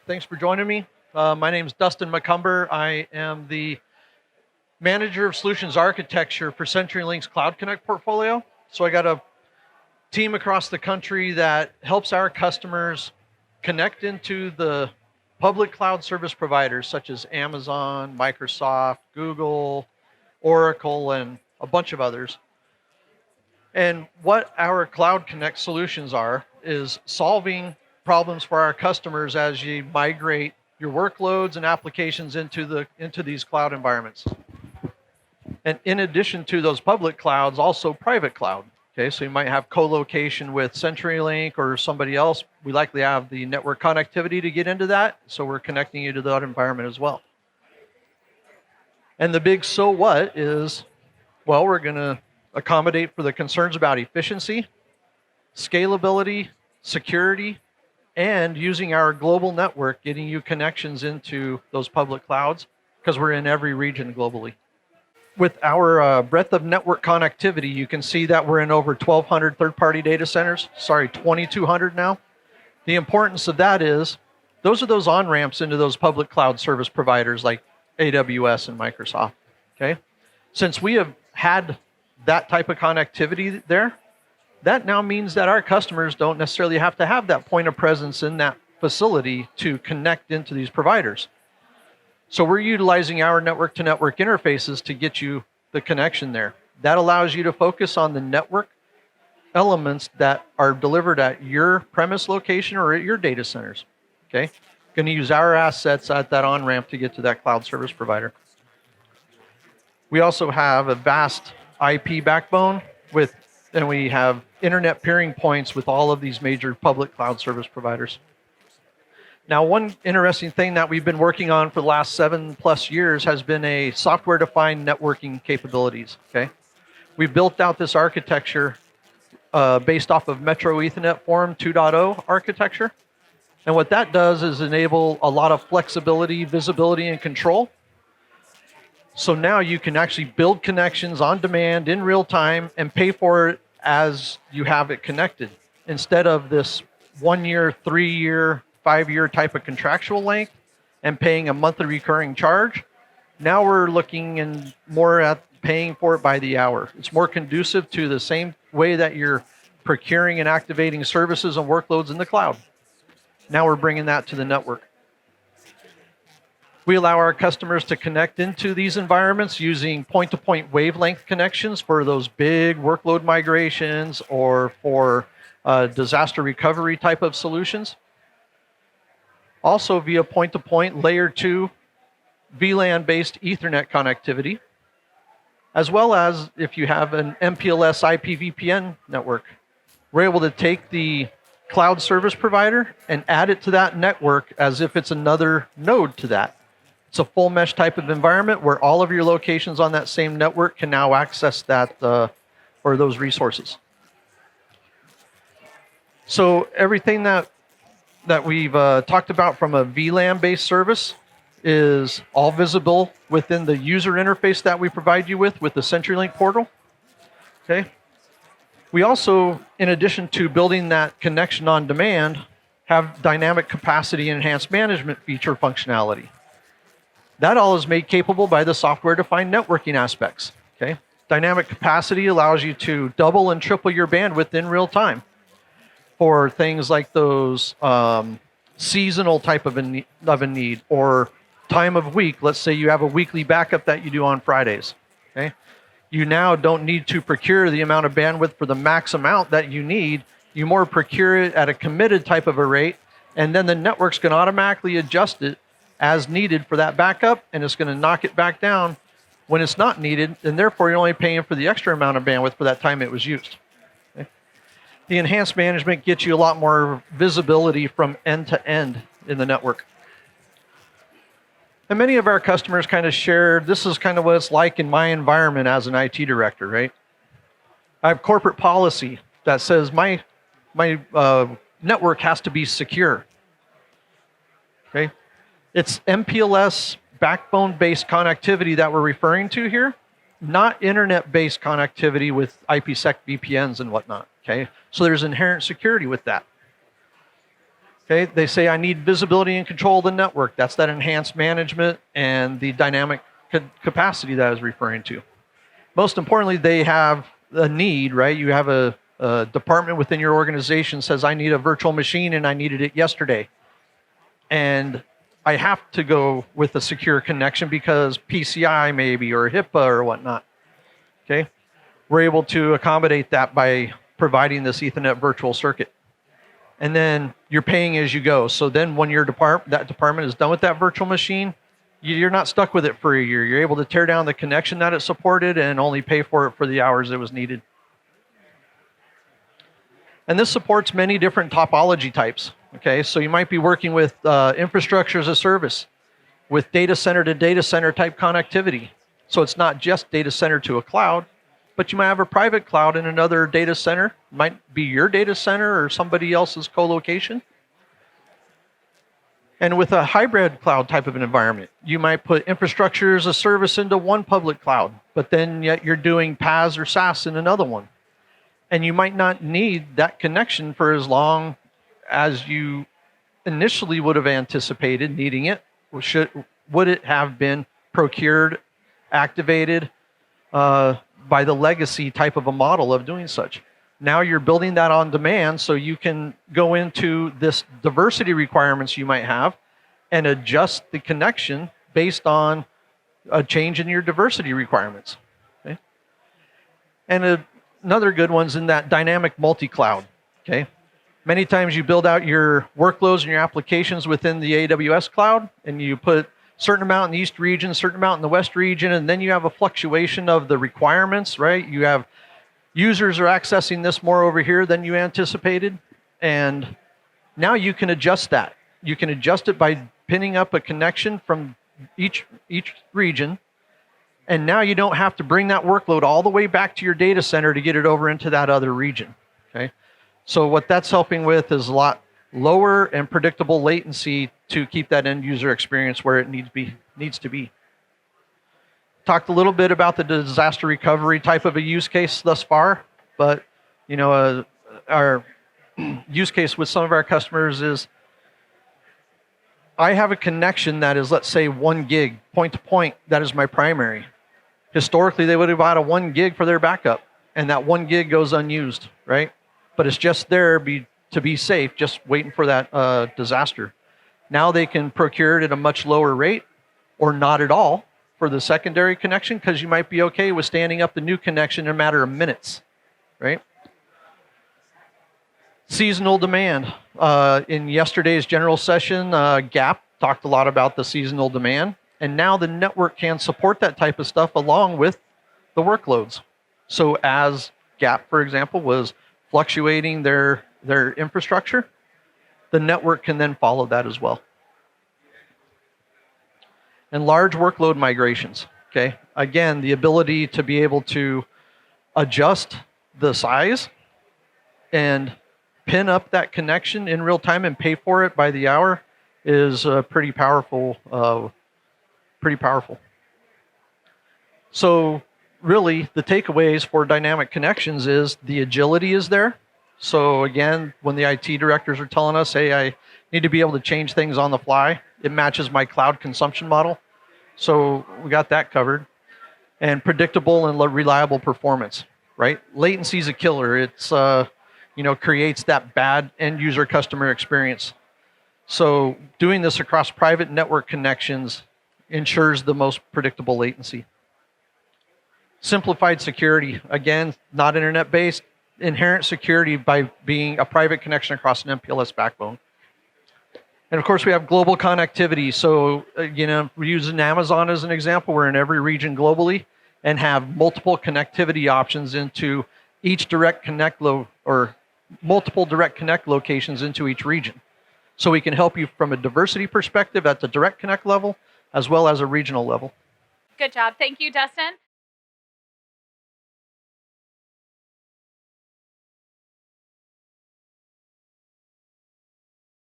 Thanks for joining me. My name is Dustin McCumber. I am the Manager of Solutions Architecture for CenturyLink's Cloud Connect portfolio. So I got a team across the country that helps our customers connect into the public cloud service providers such as Amazon, Microsoft, Google, Oracle, and a bunch of others. And what our Cloud Connect solutions are is solving problems for our customers as you migrate your workloads and applications into these cloud environments. And in addition to those public clouds, also private cloud. Okay, so you might have co-location with CenturyLink or somebody else. We likely have the network connectivity to get into that, so we're connecting you to that environment as well. And the big so what is, well, we're going to accommodate for the concerns about efficiency, scalability, security, and using our global network, getting you connections into those public clouds, because we're in every region globally. With our breadth of network connectivity, you can see that we're in over 1,200 third-party data centers. Sorry, 2,200 now. The importance of that is, those are those on-ramps into those public cloud service providers like AWS and Microsoft, okay? Since we have had that type of connectivity there, that now means that our customers don't necessarily have to have that point of presence in that facility to connect into these providers. So we're utilizing our network-to-network interfaces to get you the connection there. That allows you to focus on the network elements that are delivered at your premise location or at your data centers, okay? Going to use our assets at that on-ramp to get to that cloud service provider. We also have a vast IP backbone and we have internet peering points with all of these major public cloud service providers. Now, one interesting thing that we've been working on for the last 7+ years has been a software-defined networking capabilities, okay? We've built out this architecture based off of Metro Ethernet Forum 2.0 architecture. And what that does is enable a lot of flexibility, visibility, and control. So now you can actually build connections on demand in real time and pay for it as you have it connected. Instead of this 1 year, 3 year, 5 year type of contractual length and paying a monthly recurring charge, now we're looking more at paying for it by the hour. It's more conducive to the same way that you're procuring and activating services and workloads in the cloud. Now we're bringing that to the network. We allow our customers to connect into these environments using point-to-point wavelength connections for those big workload migrations or for disaster recovery type of solutions. Also via point-to-point layer 2 VLAN-based Ethernet connectivity, as well as if you have an MPLS IPVPN network. We're able to take the cloud service provider and add it to that network as if it's another node to that. It's a full mesh type of environment where all of your locations on that same network can now access that or those resources. So everything that we've talked about from a VLAN-based service is all visible within the user interface that we provide you with the CenturyLink portal. Okay. We also, in addition to building that connection on demand, have dynamic capacity enhanced management feature functionality. That all is made capable by the software-defined networking aspects. Okay? Dynamic capacity allows you to double and triple your bandwidth in real time for things like those seasonal type of a need or time of week. Let's say you have a weekly backup that you do on Fridays. Okay? You now don't need to procure the amount of bandwidth for the max amount that you need. You more procure it at a committed type of a rate, and then the network's going to automatically adjust it as needed for that backup, and it's going to knock it back down when it's not needed, and therefore you're only paying for the extra amount of bandwidth for that time it was used. Okay? The enhanced management gets you a lot more visibility from end to end in the network. And many of our customers kind of share, this is kind of what it's like in my environment as an IT director, right? I have corporate policy that says my network has to be secure. Okay? It's MPLS backbone-based connectivity that we're referring to here, not internet-based connectivity with IPsec VPNs and whatnot, okay? So there's inherent security with that. Okay, they say I need visibility and control of the network. That's that enhanced management and the dynamic capacity that I was referring to. Most importantly, they have a need, right? You have a department within your organization says, I need a virtual machine and I needed it yesterday. And I have to go with a secure connection because PCI maybe, or HIPAA or whatnot. Okay, we're able to accommodate that by providing this Ethernet virtual circuit. And then you're paying as you go. So then when your that department is done with that virtual machine, you're not stuck with it for a year. You're able to tear down the connection that it supported and only pay for it for the hours it was needed. And this supports many different topology types. Okay, so you might be working with infrastructure as a service, with data center to data center type connectivity. So it's not just data center to a cloud, but you might have a private cloud in another data center. It might be your data center or somebody else's co-location. And with a hybrid cloud type of an environment, you might put infrastructure as a service into one public cloud, but then yet you're doing PaaS or SaaS in another one. And you might not need that connection for as long as you initially would have anticipated needing it. Would it have been procured, activated by the legacy type of a model of doing such? Now you're building that on demand so you can go into this diversity requirements you might have and adjust the connection based on a change in your diversity requirements. Okay? And another good one's in that dynamic multi-cloud. Okay? Many times you build out your workloads and your applications within the AWS cloud, and you put certain amount in the East region, certain amount in the West region, and then you have a fluctuation of the requirements, right? You have users are accessing this more over here than you anticipated, and now you can adjust that. You can adjust it by pinning up a connection from each region, and now you don't have to bring that workload all the way back to your data center to get it over into that other region, okay? So what that's helping with is a lot lower and predictable latency to keep that end user experience where it needs to be. Talked a little bit about the disaster recovery type of a use case thus far, but you know, our use case with some of our customers is I have a connection that is, let's say, 1 gig point to point. That is my primary. Historically, they would have bought a 1 gig for their backup, and that 1 gig goes unused, right? But it's just there to be safe, just waiting for that disaster. Now they can procure it at a much lower rate or not at all for the secondary connection, because you might be okay with standing up the new connection in a matter of minutes, right? Seasonal demand. In yesterday's general session, Gap talked a lot about the seasonal demand, and now the network can support that type of stuff along with the workloads. So as Gap, for example, was fluctuating their infrastructure, the network can then follow that as well. And large workload migrations, okay? Again, the ability to be able to adjust the size and pin up that connection in real time and pay for it by the hour is pretty powerful. So really, the takeaways for dynamic connections is the agility is there. So again, when the IT directors are telling us, hey, I need to be able to change things on the fly, it matches my cloud consumption model. So we got that covered. And predictable and reliable performance, right? Latency is a killer. It's creates that bad end user customer experience. So doing this across private network connections ensures the most predictable latency. Simplified security, again, not internet-based, inherent security by being a private connection across an MPLS backbone. And of course, we have global connectivity. So, we're using Amazon as an example. We're in every region globally and have multiple connectivity options into each direct connect or multiple direct connect locations into each region. So we can help you from a diversity perspective at the direct connect level as well as a regional level. Good job. Thank you, Dustin.